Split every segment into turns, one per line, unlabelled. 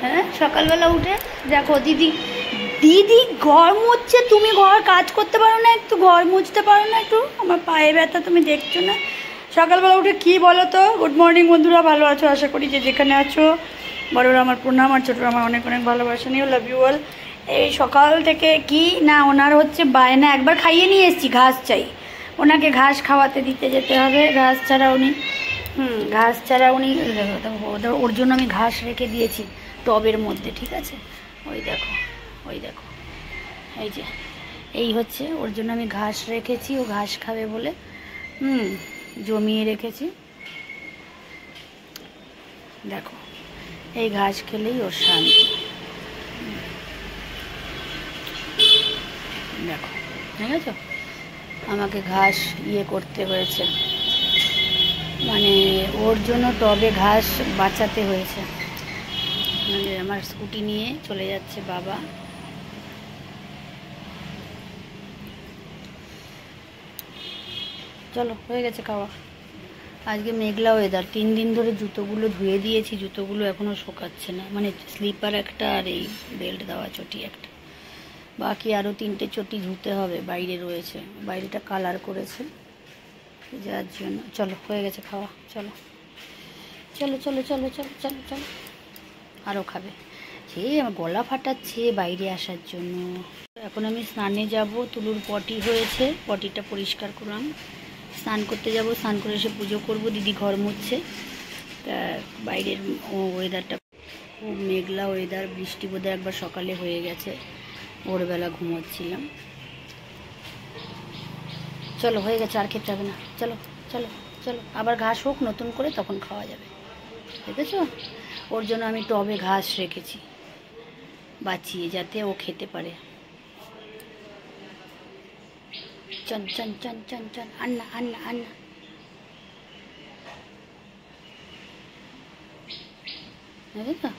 হ্যাঁ সকালবেলা উঠে দেখো দিদি দিদি ঘর মুছছে, তুমি ঘর কাজ করতে পারো না, একটু ঘর মুছতে পারো না একটু? আমার পায়ে ব্যথা তুমি দেখছো না? সকালবেলা উঠে কি বলো তো? গুড মর্নিং বন্ধুরা, ভালো আছো আশা করি, যে যেখানে আছো। বড়রা আমার প্রণাম, আর ছোটরা আমার অনেক অনেক ভালোবাসা নিও, লাভ ইউ অল। এই সকাল থেকে কি না ওনার হচ্ছে বায়না, একবার খাইয়ে নিয়ে এসেছি, ঘাস চাই ওনাকে, ঘাস খাওয়াতে দিতে যেতে হবে, ঘাস ছাড়া উনি ঘাস ছাড়া উনি ওর জন্য আমি ঘাস রেখে দিয়েছি টবের মধ্যে, ঠিক আছে? ওই দেখো ওই দেখো, এই যে এই হচ্ছে ওর জন্য আমি ঘাস রেখেছি, ও ঘাস খাবে বলে জমিয়ে রেখেছি। দেখো এই ঘাস খেলেই ওর শান্তি। দেখো ঠিক আছে, আমাকে ঘাস করতে হয়েছে, মানে ওর জন্য টবে ঘাস বাঁচাতে হয়েছে। মানে আমার স্কুটি নিয়ে চলে যাচ্ছে বাবা। চলো হয়ে গেছে খাওয়া। আজকে মেঘলা ওয়েদার, 3 দিন ধরে জুতোগুলো ধুয়ে দিয়েছি, জুতোগুলো এখনও শোকাচ্ছে না, মানে স্লিপার একটা আর এই বেল্ট দেওয়া চটি একটা, বাকি আরও 3টে চটি ধুতে হবে, বাইরে রয়েছে, বাইরেটা কালার করেছে যার জন্য। চলো হয়ে গেছে খাওয়া, চলো চলো চলো চলো চলো চলো চলো। আরও খাবে, সে আমার গলা ফাটাচ্ছে বাইরে আসার জন্য। এখন আমি স্নানে যাব, তুলুর পটি হয়েছে, পটিটা পরিষ্কার করলাম, স্নান করতে যাব, স্নান করে এসে পুজো করব, দিদি ঘর মুছছে। তা বাইরের ওয়েদারটা খুব মেঘলা ওয়েদার, বৃষ্টি বোধহয় একবার সকালে হয়ে গেছে, ভোরবেলা ঘুমোচ্ছিলাম। চলো হয়ে গেছে, আর খেতে হবে না, চলো চলো চলো, আবার ঘাস হোক নতুন করে, তখন খাওয়া যাবে, দেখেছো? ওর জন্য আমি টবে ঘাস রেখেছি বাঁচিয়ে, যাতে ও খেতে পারে। চন চন চন চন চন, আন্না আন্না আন্না। বুঝলি তো,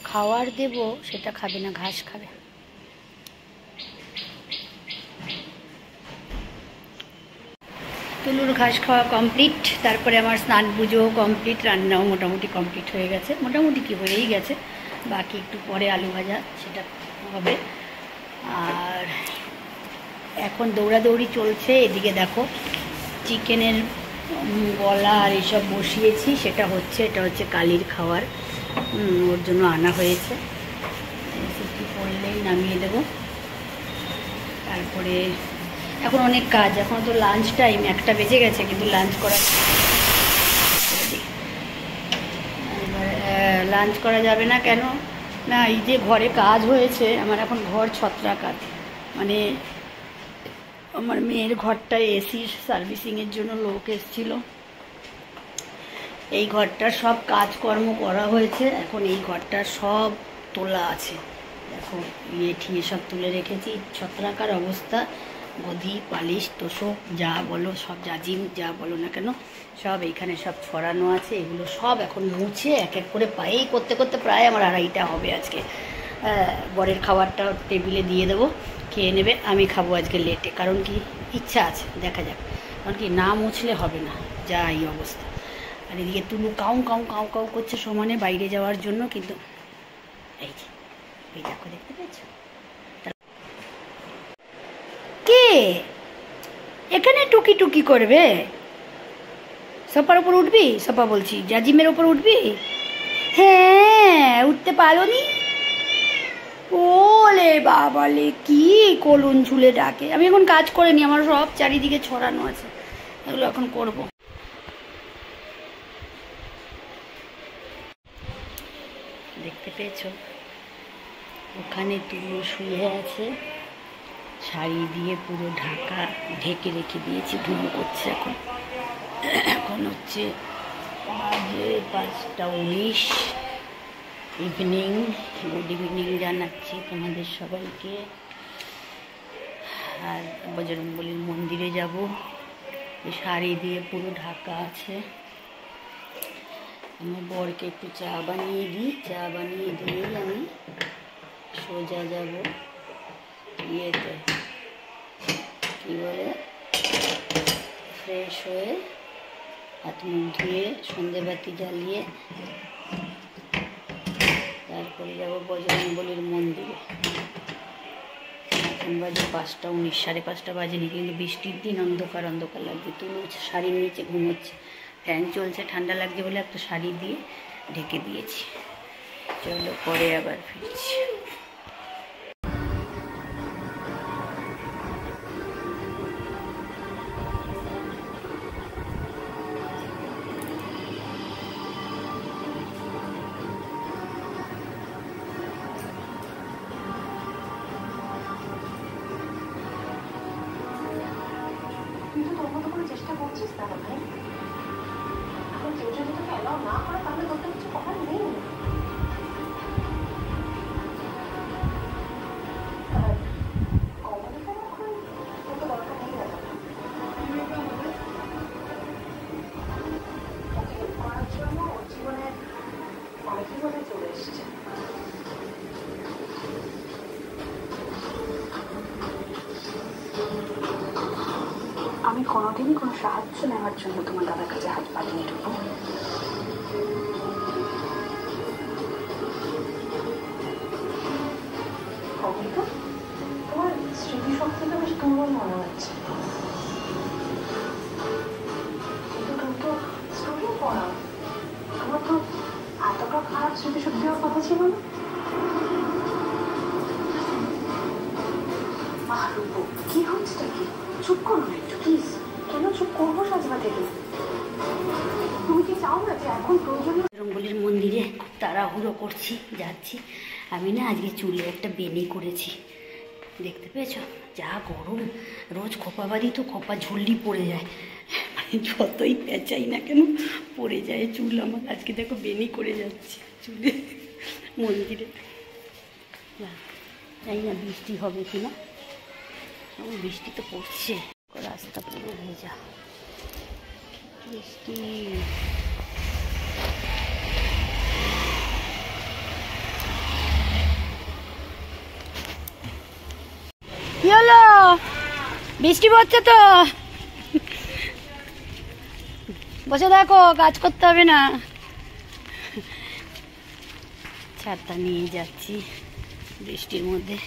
খাওয়ার দেবো সেটা খাবে না, ঘাস খাবে। তুলুর ঘাস খাওয়া কমপ্লিট, তারপরে আমার স্নান পুজো কমপ্লিট, রান্নাও মোটামুটি কমপ্লিট হয়ে গেছে, মোটামুটি কি হয়েই গেছে, বাকি একটু পরে আলু ভাজা সেটা হবে। আর এখন দৌড়াদৌড়ি চলছে, এদিকে দেখো চিকেনের গলা আর এসব বসিয়েছি, সেটা হচ্ছে, এটা হচ্ছে কালির খাওয়ার, ওর জন্য আনা হয়েছে, সেটি করলেই নামিয়ে দেব। তারপরে এখন অনেক কাজ, এখন তো লাঞ্চ টাইম, 1টা বেজে গেছে, কিন্তু লাঞ্চ করা লাঞ্চ করা যাবে না কেন না, এই যে ঘরে কাজ হয়েছে আমার, এখন ঘর ছত্রাকার, মানে আমার মেয়ের ঘরটায় এসি সার্ভিসিংয়ের জন্য লোক এসেছিল, এই ঘরটার সব কাজকর্ম করা হয়েছে, এখন এই ঘরটা সব তোলা আছে, দেখো ঠিয়ে সব তুলে রেখেছি, ছত্রাকার অবস্থা, গদি পালিশ তোষক যা বলো সব, জাজিম যা বলো না কেন সব এইখানে সব ছড়ানো আছে, এগুলো সব এখন মুছে এক এক করে পায়েই করতে করতে প্রায় আমার 2:30টা হবে আজকে। বরের খাবারটা টেবিলে দিয়ে দেবো, খেয়ে নেবে, আমি খাবো আজকে লেটে, কারণ কি ইচ্ছা আছে, দেখা যাক, কারণ কি না মুছলে হবে না, যা এই অবস্থা। আর এদিকে তুলু কাউ কাউ কাউ কাউ করছে সমানে বাইরে যাওয়ার জন্য, কিন্তু এই যে এই দেখো, দেখতে পেয়েছো? কে এখানে টুকি টুকি করবে? সোফার উপর উঠবি? সোফা বলছি, জাজিমের উপর উঠবি? হ্যাঁ উঠতে পারো নি? ওলে বাবালে, কি কলুন ঝুলে ডাকে। আমি এখন কাজ করে নি, আমার সব চারিদিকে ছড়ানো আছে, এগুলো এখন করব। দেখতে পেয়েছো ওখানে তুলো শুয়ে আছে, শাড়ি দিয়ে পুরো ঢেকে রেখে দিয়েছি, ঘুমো করছে এখন। এখন হচ্ছে বাজে 5টা 19, ইভিনিং। গুড ইভিনিং জানাচ্ছি তোমাদের সবাইকে। আর বজরংবলীর মন্দিরে যাব, শাড়ি দিয়ে পুরো ঢাকা আছে। আমার বরকে একটু চা বানিয়ে দিই, চা বানিয়ে দিয়েই আমি সোজা যাব ইয়েতে, কী বলে, ফ্রেশ হয়ে হাত মুখ ধুয়ে সন্ধেবাতি জ্বালিয়ে চলে যাব বজরংবলীর মন্দিরে। এখন বাজে 5:19, 5:30 বাজেনি, কিন্তু বৃষ্টির দিন অন্ধকার অন্ধকার লাগছে। তুলু শাড়ির নিচে ঘুমোচ্ছে, ফ্যান চলছে, ঠান্ডা লাগছে বলে একটা শাড়ি দিয়ে ঢেকে দিয়েছি। চলো পরে আবার ফিরছি।
চেষ্টা করছিস তারা ভাই, এখন কেউ যদি তোকে অ্যালাউ না করে তাহলে তোর তো কিছু করার নেই। কমলিকার এখন তোকে দরকার নেই দাদা, ওকে হেল্প করার জন্য ওর জীবনে অনেকই হতে চলে এসছে। আমি কোনোদিনই কোনো সাহায্য নেওয়ার জন্য তোমার দাদার কাছে হাত পাতিনি টুকু। কবিতা, তোমার স্মৃতিশক্তিটা বেশ দুর্বল মনে হচ্ছে, কিন্তু তুমি তো স্টুডেন্ট পড়াও, তোমার তো এতটা খারাপ স্মৃতিশক্তি হওয়ার কথা ছিল না। রূপু, কি হচ্ছে কি? চুপ করো না একটু প্লিজ। কেন চুপ করবো সাজবা থেকে? তুমি কি চাও না যে এখন প্রয়োজনীয়?
বজরংবলীর মন্দিরে খুব তাড়াহুড়ো করছি, যাচ্ছি। আমি না আজকে চুলে একটা বেনি করেছি, দেখতে পেয়েছো? যা গরম, রোজ খোপা বাঁধি তো খোপা ঝুল্লি পড়ে যায়, মানে যতই পেঁচাই না কেন পড়ে যায় চুল আমার। আজকে দেখো বেনি করে যাচ্ছি চুলে মন্দিরে। জানি না বৃষ্টি হবে কিনা, বৃষ্টি তো পড়ছে, রাস্তা পুরো ভেজা বৃষ্টি। কি হলো? বৃষ্টি পড়ছে তো, বসে দেখো, কাজ করতে হবে না। ছাতা নিয়ে যাচ্ছি বৃষ্টির মধ্যে,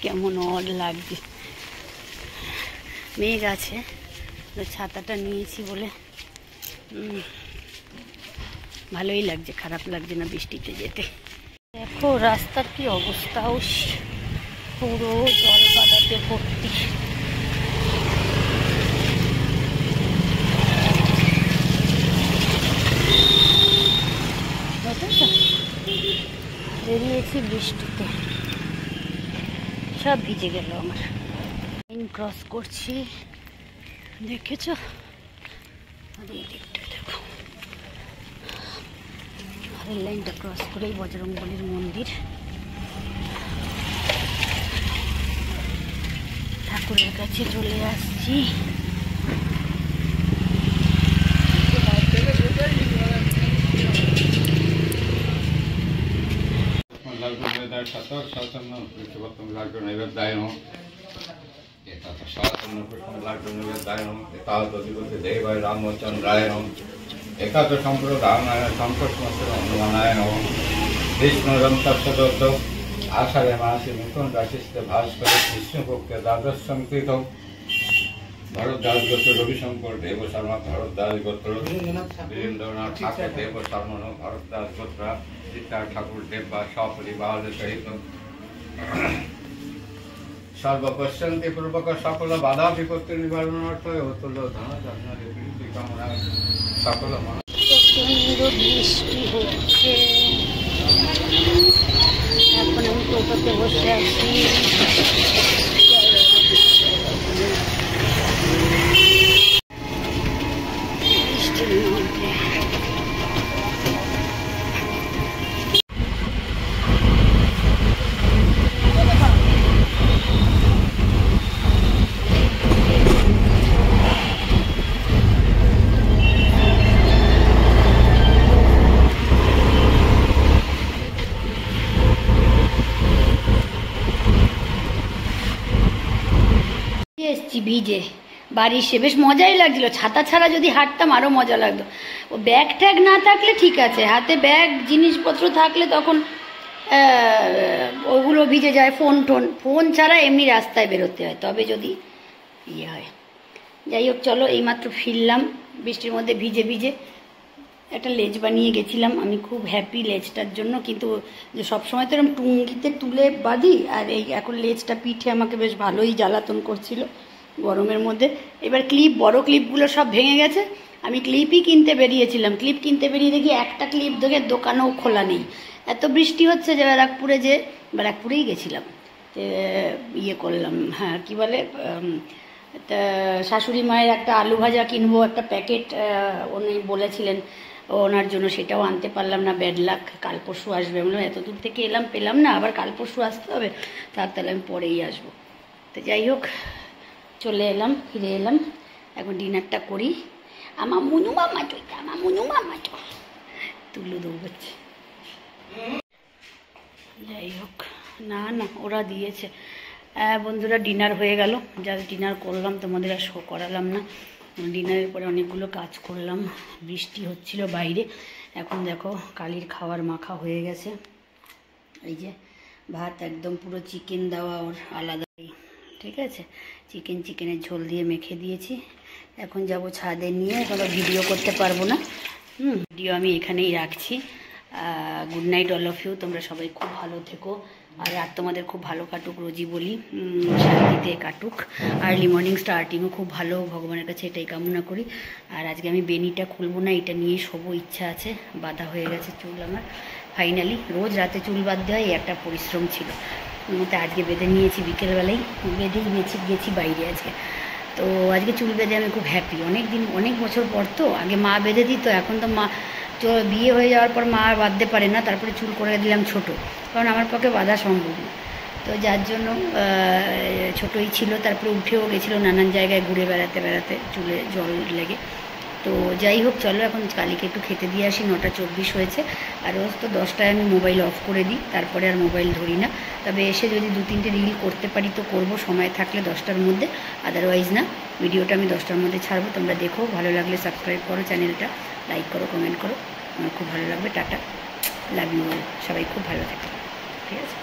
কেমন অড লাগছে। মেঘ আছে তো ছাতাটা নিয়েছি বলে ভালোই লাগছে, খারাপ লাগছে না বৃষ্টিতে যেতে। দেখো রাস্তার কি অবস্থা, পুরো জল কাদাতে ভর্তি। বেরিয়েছি বৃষ্টিতে, সব ভিজে গেল আমার। লাইন ক্রস করছি, দেখেছো? দেখো রেল লাইনটা ক্রস করেই বজরংবলীর মন্দির। ঠাকুরের কাছে চলে আসছি।
রামচন্দ্রায় একাদ সম্প্রদায় সংকটমস্তুমানায় বিষ্ণুরন্তঃ আষাঢ়ে মাসে মিথুন রাশিতে ভাস করে কৃষ্ণপক্ষে দ্বাদশ সংকৃত ভরদ্বাজ গোত্র রবিশঙ্কর দেব শর্মা ভরদ্বাজ গোত্র বীরেন্দ্রনাথ ঠাকুর দেব শর্মন ভরদ্বাজ গোত্র সীতা ঠাকুর দেবা সপরিবার সহিত সর্বপশ্যন্তি পূর্বক সকল বাধা বিপত্তি নিবারণার্থ অতুল ধন কামনা সকল
প্রচন্ড বৃষ্টি হচ্ছে, এখন আমি টোটোতে বসে আছি। বৃষ্টির মধ্যে এসছি ভিজে, বাড়ি এসে বেশ মজাই লাগছিল। ছাতা ছাড়া যদি হাঁটতাম আরও মজা লাগতো। ও ব্যাগ ট্যাগ না থাকলে ঠিক আছে, হাতে ব্যাগ জিনিসপত্র থাকলে তখন ওগুলো ভিজে যায়। ফোন ছাড়া এমনি রাস্তায় বেরোতে হয়, তবে যদি ইয়ে হয়। যাই হোক চলো, এইমাত্র ফিরলাম বৃষ্টির মধ্যে ভিজে ভিজে। একটা লেজ বানিয়ে গেছিলাম, আমি খুব হ্যাপি লেজটার জন্য, কিন্তু যে সবসময় তো এরকম টুঙ্গিতে তুলে বাঁধি, আর এই এখন লেজটা পিঠে আমাকে বেশ ভালোই জ্বালাতন করছিল গরমের মধ্যে। এবার বড় ক্লিপগুলো সব ভেঙে গেছে। আমি ক্লিপই কিনতে বেরিয়েছিলাম, ক্লিপ কিনতে বেরিয়ে দেখি একটা ক্লিপ দেখে দোকানেও খোলা নেই। এত বৃষ্টি হচ্ছে যে ব্যারাকপুরেই গেছিলাম, ইয়ে করলাম, হ্যাঁ কী বলে, তা শাশুড়ি মায়ের একটা আলু ভাজা কিনবো, একটা প্যাকেট উনি বলেছিলেন ওনার জন্য, সেটাও আনতে পারলাম না, ব্যাড লাক। কাল পরশু আসবে। বললাম এত দূর থেকে এলাম, পেলাম না, আবার কাল পরশু আসতে হবে, তাহলে আমি পরেই আসবো। তো যাই হোক চলে এলাম, ফিরে এলাম। এখন ডিনারটা করি। আমার মুনু মামা তুলু দৌড়াচ্ছে। যাই হোক, না ওরা দিয়েছে। বন্ধুরা ডিনার হয়ে গেল, জাস্ট ডিনার করলাম, তোমাদের আর শো করালাম না। ডিনারের পরে অনেকগুলো কাজ করলাম, বৃষ্টি হচ্ছিল বাইরে। এখন দেখো কালির খাবার মাখা হয়ে গেছে। এই যে ভাত একদম পুরো চিকেন দেওয়া, ওর আলাদাই, ঠিক আছে। চিকেনের ঝোল দিয়ে মেখে দিয়েছি। এখন যাব ছাদে নিয়ে, কোনো ভিডিও করতে পারবো না। ভিডিও আমি এখানেই রাখছি। Good night all of you. তোমরা সবাই খুব ভালো থেকো, আর রাত তোমাদের খুব ভালো কাটুক, রোজই বলি, শান্তিতে কাটুক। আর্লি মর্নিং স্টার্টিংও খুব ভালো, ভগবানের কাছে এটাই কামনা করি। আর আজকে আমি বেনিটা খুলবো না, এটা নিয়ে শোবো, ইচ্ছা আছে। বাঁধা হয়ে গেছে চুল আমার ফাইনালি। রোজ রাতে চুল বাঁধতে হয়, একটা পরিশ্রম ছিল, তো আজকে বেঁধে নিয়েছি, বিকেলবেলায় বেঁধে গেছি বাইরে আজকে। তো আজকে চুল বেঁধে আমি খুব হ্যাপি। অনেক বছর পর তো, আগে মা বেঁধে দিত, এখন তো মা বিয়ে হয়ে যাওয়ার পর মা আর বাঁধতে পারে না, তারপরে চুল করে দিলাম ছোট, কারণ আমার পক্ষে বাঁধা সম্ভব না। তো যার জন্য ছোটোই ছিল, তারপরে উঠেও গেছিলো নানান জায়গায় ঘুরে বেড়াতে চুলে জল লেগে। তো যাই হোক চলো, এখন কালীকে একটু খেতে দিয়ে আসি। 9:24 হয়েছে, আর রোজ তো 10টায় আমি মোবাইল অফ করে দিই, তারপরে আর মোবাইল ধরি না। তবে এসে যদি 2-3টে রিল করতে পারি তো করবো, সময় থাকলে 10টার মধ্যে, আদারওয়াইজ না। ভিডিওটা আমি 10টার মধ্যে ছাড়বো, তোমরা দেখো। ভালো লাগলে সাবস্ক্রাইব করো, চ্যানেলটা লাইক করো, কমেন্ট করো, আমার খুব ভালো লাগবে। Tata, love you all. সবাই খুব ভালো থাকে, ঠিক আছে।